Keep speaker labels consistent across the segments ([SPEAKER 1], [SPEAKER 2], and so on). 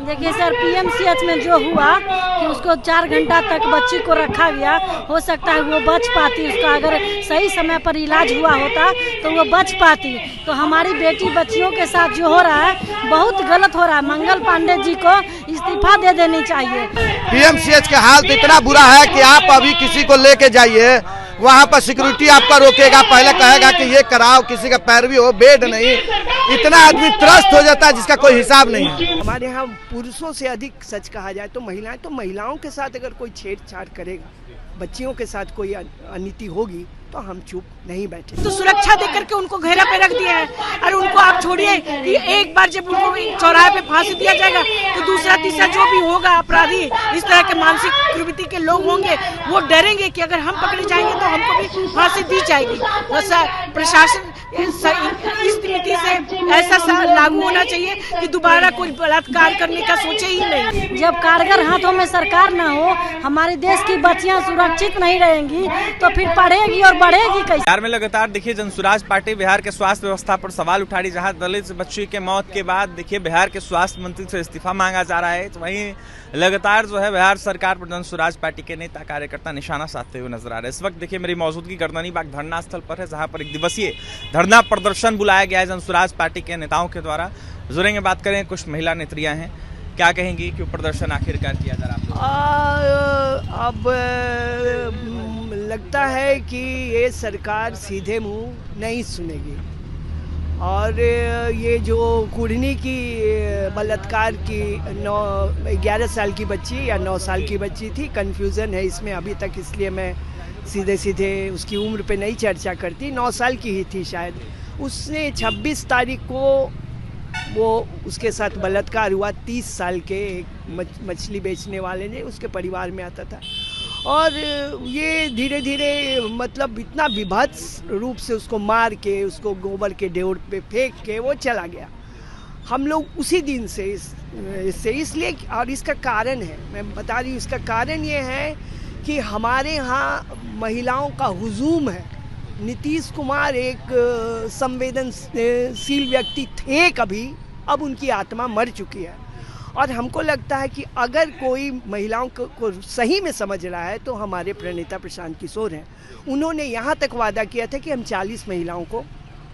[SPEAKER 1] देखिए sir, PMCH में जो हुआ कि उसको 4 घंटा तक बच्ची को रखा गया, हो सकता है वो बच पाती, उसका अगर सही समय पर इलाज हुआ होता तो वो बच पाती। तो हमारी बेटी बच्चियों के साथ जो हो रहा है बहुत गलत हो रहा है। मंगल पांडे जी को इस्तीफा दे देनी चाहिए।
[SPEAKER 2] पीएमसीएच का हाल तो इतना बुरा है कि आप अभी किसी को लेके जाइए, वहाँ पर सिक्योरिटी आपका रोकेगा, पहले कहेगा कि ये कराओ, किसी का पैरवी हो, बेड नहीं, इतना आदमी त्रस्त हो जाता है जिसका कोई हिसाब नहीं है।
[SPEAKER 3] हमारे यहाँ पुरुषों से अधिक सच कहा जाए तो महिलाओं के साथ अगर कोई छेड़छाड़ करेगा, बच्चियों के साथ कोई अनिति होगी तो हम चुप नहीं बैठे।
[SPEAKER 4] तो सुरक्षा देकर के उनको घेरा पे रख दिया है। और उनको आप छोड़िए कि एक बार जब उनको चौराहे पे फांसी दिया जाएगा तो दूसरा तीसरा जो भी होगा अपराधी, इस तरह के मानसिक प्रवृत्ति के लोग होंगे, वो डरेंगे कि अगर हम पकड़े जाएंगे तो हमको भी फांसी दी जाएगी। प्रशासन इस नीति से ऐसा लागू होना चाहिए कि दोबारा कोई बलात्कार करने का सोचे ही नहीं।
[SPEAKER 1] जब कारगर हाथों में सरकार ना हो, हमारे देश की बच्चियां सुरक्षित नहीं रहेंगी तो फिर पढ़ेगी और बढ़ेगी कैसे?
[SPEAKER 5] बिहार में लगातार देखिए जनसुराज पार्टी बिहार के स्वास्थ्य व्यवस्था पर सवाल उठा रही, जहां दलित बच्ची के मौत के बाद देखिए बिहार के स्वास्थ्य मंत्री से इस्तीफा मांगा जा रहा है। तो वहीं लगातार जो है बिहार सरकार पर जनसुराज पार्टी के नेता कार्यकर्ता निशाना साधते हुए नजर आ रहे हैं। इस वक्त देखिए मेरी मौजूदगी गर्दनी बाग धरना स्थल पर है, जहां पर एक दिवसीय धरना प्रदर्शन बुलाया गया है जनसुराज पार्टी के नेताओं के द्वारा। जुड़ेंगे, बात करें, कुछ महिला नेत्रियां हैं, क्या कहेंगी कि प्रदर्शन आखिरकार किया जा रहा है?
[SPEAKER 3] अब लगता है कि ये सरकार सीधे मुंह नहीं सुनेगी और ये जो कुढ़नी की बलात्कार की 11 साल की बच्ची या 9 साल की बच्ची थी, कन्फ्यूज़न है इसमें अभी तक, इसलिए मैं सीधे उसकी उम्र पे नहीं चर्चा करती। 9 साल की ही थी शायद। उसने 26 तारीख को वो उसके साथ बलात्कार हुआ। 30 साल के एक मछली बेचने वाले ने, उसके परिवार में आता था और ये धीरे धीरे मतलब इतना विभत्स रूप से उसको मार के, उसको गोबर के ढेर पे फेंक के वो चला गया। हम लोग उसी दिन से इसलिए, और इसका कारण है, मैं बता रही हूँ, इसका कारण ये है कि हमारे यहाँ महिलाओं का हुजूम है। नीतीश कुमार एक संवेदनशील व्यक्ति थे कभी, अब उनकी आत्मा मर चुकी है और हमको लगता है कि अगर कोई महिलाओं को सही में समझ रहा है तो हमारे प्रणेता प्रशांत किशोर हैं। उन्होंने यहाँ तक वादा किया था कि हम 40 महिलाओं को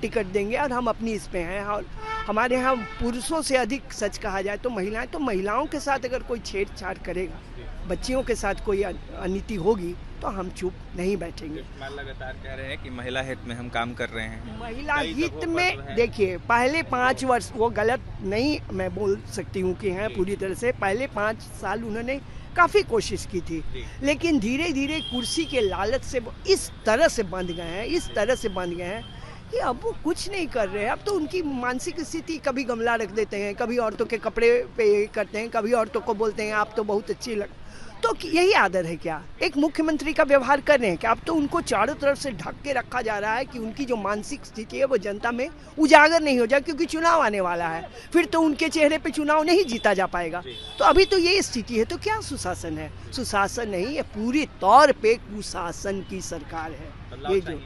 [SPEAKER 3] टिकट देंगे और हम अपनी इस पे हैं। और हमारे यहाँ पुरुषों से अधिक सच कहा जाए तो महिलाओं के साथ अगर कोई छेड़छाड़ करेगा, बच्चियों के साथ कोई अनिति होगी तो हम चुप नहीं बैठेंगे।
[SPEAKER 5] लगातार कह रहे हैं कि महिला हित में हम काम कर रहे हैं।
[SPEAKER 3] महिला हित में देखिए, पहले 5 वर्ष वो गलत नहीं मैं बोल सकती हूँ कि हैं पूरी तरह से, पहले 5 साल उन्होंने काफ़ी कोशिश की थी, लेकिन धीरे धीरे कुर्सी के लालच से वो इस तरह से बंध गए हैं कि अब वो कुछ नहीं कर रहे हैं। अब तो उनकी मानसिक स्थिति, कभी गमला रख देते हैं, कभी औरतों के कपड़े पे करते हैं, कभी औरतों को बोलते हैं आप तो बहुत अच्छी लग। तो यही आदर है क्या? एक मुख्यमंत्री का व्यवहार कर रहे हैं कि अब तो उनको चारों तरफ से ढक के रखा जा रहा है कि उनकी जो मानसिक स्थिति है वो जनता में उजागर नहीं हो जाए, क्योंकि चुनाव आने वाला है, फिर तो उनके चेहरे पे चुनाव नहीं जीता जा पाएगा। तो अभी तो ये स्थिति है, तो क्या सुशासन है? सुशासन नहीं, ये पूरी तौर पे कुशासन की सरकार है। ये जो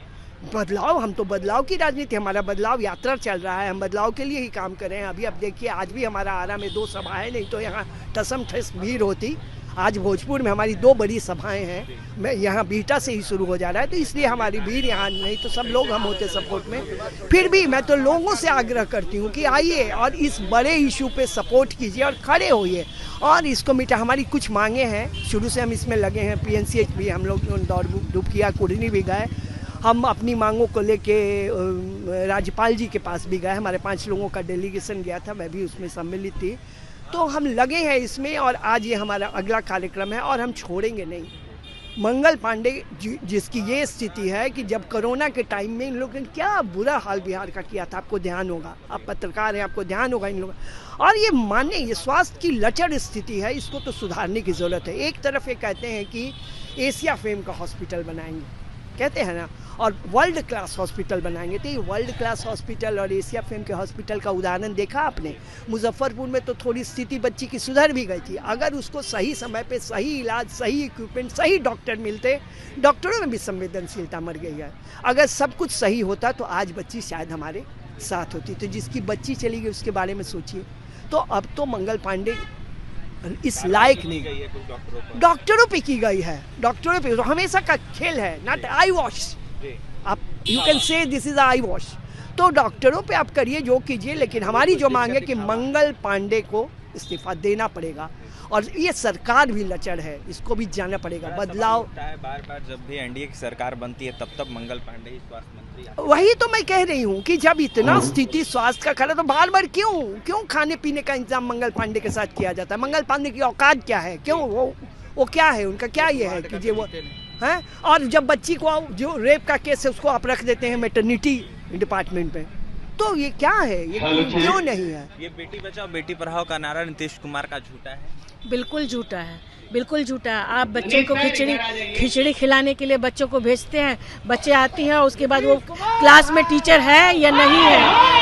[SPEAKER 3] बदलाव, हम तो बदलाव की राजनीति, हमारा बदलाव यात्रा चल रहा है, हम बदलाव के लिए ही काम कर रहे हैं। अभी अब देखिए, आज भी हमारा आरा में 2 सभाएं, नहीं तो यहाँ ठसम ठस भीड़ होती। आज भोजपुर में हमारी 2 बड़ी सभाएं हैं, मैं यहाँ बीटा से ही शुरू हो जा रहा है, तो इसलिए हमारी भीड़ यहाँ, नहीं तो सब लोग हम होते सपोर्ट में। फिर भी मैं तो लोगों से आग्रह करती हूँ कि आइए और इस बड़े इशू पे सपोर्ट कीजिए और खड़े होइए और इसको मिटा। हमारी कुछ मांगे हैं, शुरू से हम इसमें लगे हैं। पीएमसीएच भी हम लोग दौड़ धूप किया, कुढ़नी भी गए, हम अपनी मांगों को लेके राज्यपाल जी के पास भी गए। हमारे 5 लोगों का डेलीगेशन गया था, मैं भी उसमें सम्मिलित थी। तो हम लगे हैं इसमें और आज ये हमारा अगला कार्यक्रम है और हम छोड़ेंगे नहीं। मंगल पांडे जिसकी ये स्थिति है कि जब कोरोना के टाइम में इन लोगों ने क्या बुरा हाल बिहार का किया था, आपको ध्यान होगा, आप पत्रकार हैं, आपको ध्यान होगा इन लोगों। और ये माने, ये स्वास्थ्य की लचर स्थिति है, इसको तो सुधारने की ज़रूरत है। एक तरफ ये कहते हैं कि एशिया फेम का हॉस्पिटल बनाएंगे, कहते हैं ना, और वर्ल्ड क्लास हॉस्पिटल बनाएंगे। तो ये वर्ल्ड क्लास हॉस्पिटल और एशिया फेम के हॉस्पिटल का उदाहरण देखा आपने? मुजफ्फरपुर में तो थोड़ी स्थिति बच्ची की सुधर भी गई थी। अगर उसको सही समय पे सही इलाज, सही इक्विपमेंट, सही डॉक्टर मिलते, डॉक्टरों में भी संवेदनशीलता मर गई है। अगर सब कुछ सही होता तो आज बच्ची शायद हमारे साथ होती। तो जिसकी बच्ची चली गई उसके बारे में सोचिए। तो अब तो मंगल पांडे इस लायक नहीं। डॉक्टरों पे की गई है, डॉक्टरों पे तो हमेशा का खेल है, नॉट आई वॉश। आप you can say this is I wash. तो डॉक्टरों पे आप करिए जो कीजिए, लेकिन हमारी जो मांग है कि मंगल पांडे को इस्तीफा देना पड़ेगा। और ये सरकार भी लचर है, इसको भी जाना पड़ेगा। बदलाव
[SPEAKER 5] बार बार जब भी एनडीए की सरकार बनती है तब मंगल पांडे ही स्वास्थ्य मंत्री।
[SPEAKER 3] वही तो मैं कह रही हूँ कि जब इतना स्थिति स्वास्थ्य का खरा तो बार बार क्यों खाने पीने का इंतजाम मंगल पांडे के साथ किया जाता है? मंगल पांडे की औकात क्या है? क्यों वो क्या है, उनका क्या ये है कि जो वो है? और जब बच्ची को जो रेप का केस है उसको आप रख देते हैं मैटरनिटी डिपार्टमेंट में, तो ये क्या है? ये क्यों नहीं है?
[SPEAKER 5] ये बेटी बचाओ बेटी पढ़ाओ का नारा नीतीश कुमार का झूठा है।
[SPEAKER 4] बिल्कुल झूठा है, बिल्कुल झूठा है। आप बच्चे को खिचड़ी खिलाने के लिए बच्चों को भेजते हैं, बच्चे आती हैं, उसके बाद वो क्लास में टीचर है या नहीं है,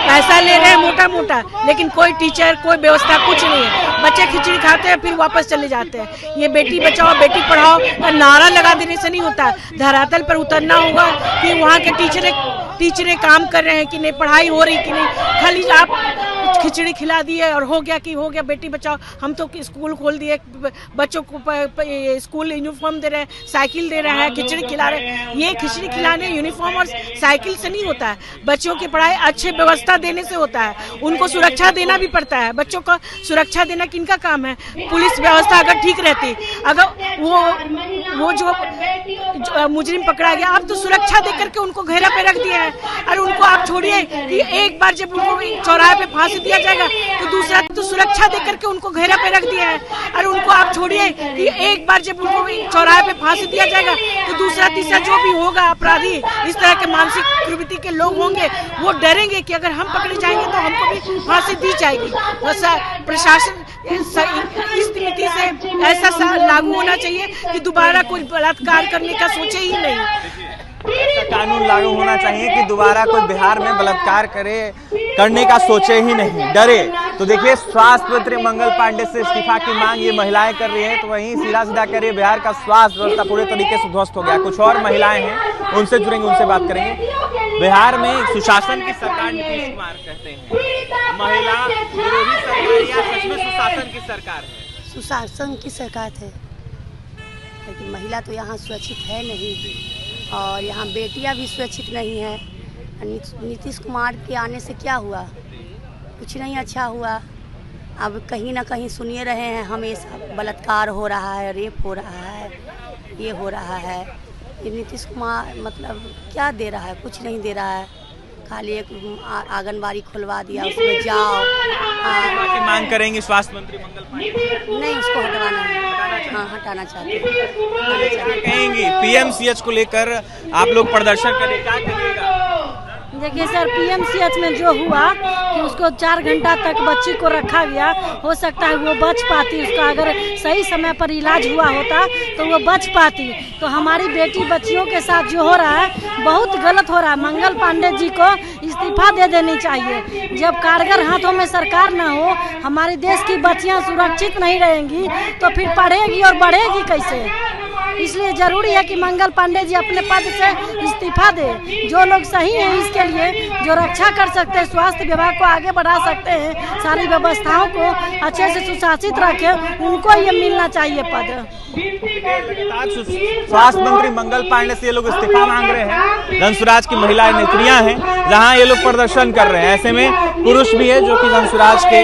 [SPEAKER 4] पैसा ले रहे हैं मोटा मोटा, लेकिन कोई टीचर कोई व्यवस्था कुछ नहीं है। बच्चे खिचड़ी खाते हैं फिर वापस चले जाते हैं। ये बेटी बचाओ बेटी पढ़ाओ का नारा लगा देने से नहीं होता, धरातल पर उतरना होगा कि वहाँ के टीचरें काम कर रहे हैं कि नहीं, पढ़ाई हो रही कि नहीं। खाली आप खिचड़ी खिला दिए और हो गया बेटी बचाओ। हम तो स्कूल खोल दिए, बच्चों को स्कूल यूनिफॉर्म दे रहे हैं, साइकिल दे रहे हैं, खिचड़ी खिला रहे हैं। ये खिचड़ी खिलाने यूनिफॉर्म और साइकिल से नहीं होता है, बच्चों की पढ़ाई अच्छे व्यवस्था देने से होता है। उनको सुरक्षा देना भी पड़ता है। बच्चों को सुरक्षा देना किनका काम है? पुलिस व्यवस्था अगर ठीक रहती, अगर वो जो मुजरिम पकड़ा गया, आप तो सुरक्षा दे करके उनको घेरा पे रख दिया है। और उनको आप छोड़िए कि एक बार जब उनको चौराहे पे फांसी दिया जाएगा तो दूसरा तो सुरक्षा दे करके उनको घेरा पे रख दिया है। और उनको आप छोड़िए कि एक बार जब उनको चौराहे पे फांसी दिया जाएगा तो दूसरा तीसरा जो भी होगा अपराधी, इस तरह के मानसिक प्रवृत्ति के लोग होंगे, वो डरेंगे कि अगर हम पकड़े जाएंगे तो हमको भी फांसी दी जाएगी। प्रशासन इस नीति से ऐसा लागू होना चाहिए कि दोबारा कोई बलात्कार करने का सोचे ही नहीं।
[SPEAKER 5] ऐसा कानून लागू होना चाहिए कि दोबारा कोई बिहार में बलात्कार करने का सोचे ही नहीं, डरे। तो देखिए, स्वास्थ्य मंत्री मंगल पांडे से इस्तीफा की मांग ये महिलाएं कर रही हैं, तो वहीं सीधा कह रही है बिहार का स्वास्थ्य व्यवस्था पूरे तरीके से ध्वस्त हो गया। कुछ और महिलाएं हैं, उनसे जुड़ेंगे, उनसे बात करेंगे। बिहार में सुशासन की सरकार नीतीश कुमार कहते हैं, महिला विरोधी सरकार या सच में सुशासन की सरकार है?
[SPEAKER 6] सुशासन की सरकार है, लेकिन महिला तो यहाँ सुरक्षित है नहीं, और यहाँ बेटियां भी सुरक्षित नहीं है। नीतीश कुमार के आने से क्या हुआ? कुछ नहीं अच्छा हुआ। अब कहीं ना कहीं सुनिए रहे हैं, हमेशा बलात्कार हो रहा है, रेप हो रहा है, ये हो रहा है। ये नीतीश कुमार मतलब क्या दे रहा है? कुछ नहीं दे रहा है। खाली एक आंगनबाड़ी खुलवा दिया, उसमें जाओ।
[SPEAKER 5] की मांग करेंगे स्वास्थ्य मंत्री मंगल पांडे?
[SPEAKER 6] नहीं, उसको हटवाना है। हाँ, हटाना चाहते हैं।
[SPEAKER 5] कहेंगी पीएमसीएच को लेकर आप लोग प्रदर्शन करें, क्या करिएगा?
[SPEAKER 1] देखिए सर, पीएमसीएच में जो हुआ कि उसको 4 घंटा तक बच्ची को रखा गया, हो सकता है वो बच पाती, उसका अगर सही समय पर इलाज हुआ होता तो वो बच पाती। तो हमारी बेटी बच्चियों के साथ जो हो रहा है बहुत गलत हो रहा है। मंगल पांडे जी को इस्तीफा दे देनी चाहिए। जब कारगर हाथों में सरकार ना हो, हमारे देश की बच्चियां सुरक्षित नहीं रहेंगी तो फिर पढ़ेगी और बढ़ेगी कैसे? इसलिए जरूरी है कि मंगल पांडे जी अपने पद से इस्तीफा दे। जो लोग सही हैं इसके लिए, जो रक्षा कर सकते हैं, स्वास्थ्य विभाग को आगे बढ़ा सकते हैं, सारी व्यवस्थाओं को अच्छे से सुशासित रखें, उनको ये मिलना चाहिए पद।
[SPEAKER 5] स्वास्थ्य मंत्री मंगल पांडे से ये लोग इस्तीफा मांग रहे हैं। धनसुराज की महिला नेत्रियां हैं जहां ये लोग प्रदर्शन कर रहे हैं। ऐसे में पुरुष भी है जो कि धनसुराज के,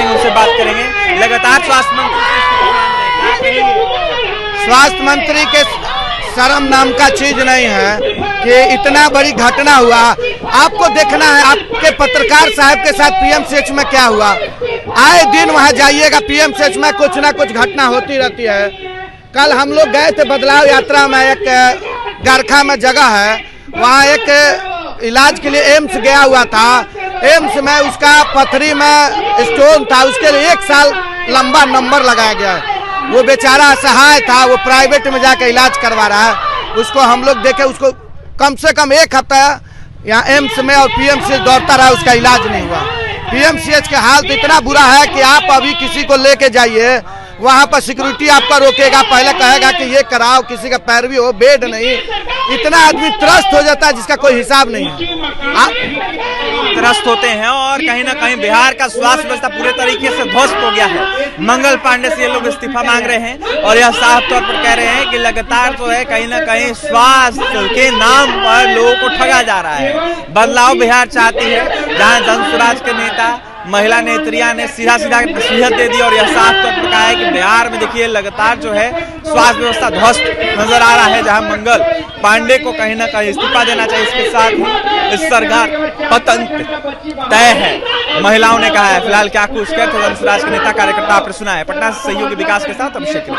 [SPEAKER 5] उनसे बात करेंगे। लगातार
[SPEAKER 2] स्वास्थ्य मंत्री के शर्म नाम का चीज नहीं है कि इतना बड़ी घटना हुआ। आपको देखना है आपके पत्रकार साहब के साथ पीएमसीएच में क्या हुआ। आए दिन वहां जाइएगा, पीएमसीएच में कुछ ना कुछ घटना होती रहती है। कल हम लोग गए थे बदलाव यात्रा में, एक गारखा में जगह है, वहाँ एक इलाज के लिए एम्स गया हुआ था। एम्स में उसका पथरी में स्टोन था, उसके लिए 1 साल लंबा नंबर लगाया गया है। वो बेचारा असहाय था, वो प्राइवेट में जाकर इलाज करवा रहा है। उसको हम लोग देखे, उसको कम से कम 1 हफ्ता यहाँ एम्स में और पीएमसीएच दौड़ता रहा, उसका इलाज नहीं हुआ। पीएमसीएच का हाल तो इतना बुरा है कि आप अभी किसी को लेके जाइए, वहाँ पर सिक्योरिटी आपका रोकेगा, पहले कहेगा कि ये कराओ, किसी का पैरवी हो, बेड नहीं। इतना आदमी त्रस्त हो जाता है जिसका कोई हिसाब नहीं है।
[SPEAKER 5] त्रस्त होते हैं और कहीं ना कहीं बिहार का स्वास्थ्य व्यवस्था पूरे तरीके से ध्वस्त हो गया है। मंगल पांडे से ये लोग इस्तीफा मांग रहे हैं और यह साफ तौर पर कह रहे हैं कि लगातार जो है कहीं ना कहीं स्वास्थ्य के नाम पर लोगों को ठगा जा रहा है। बदलाव बिहार चाहती है, जहां जनसुराज के नेता महिला नेत्रियां ने सीधा नसीहत दे दी और यह साफ तौर पर कहा है कि बिहार में देखिए लगातार जो है स्वास्थ्य व्यवस्था ध्वस्त नजर आ रहा है, जहां मंगल पांडे को कहीं ना कहीं इस्तीफा देना चाहिए। इसके साथ ही इस सरकार पतन तय है, महिलाओं ने कहा है। फिलहाल क्या कुछ कहते जनसुराज के नेता कार्यकर्ता आपने सुना है। पटना से सहयोगी विकास के साथ अभिषेक।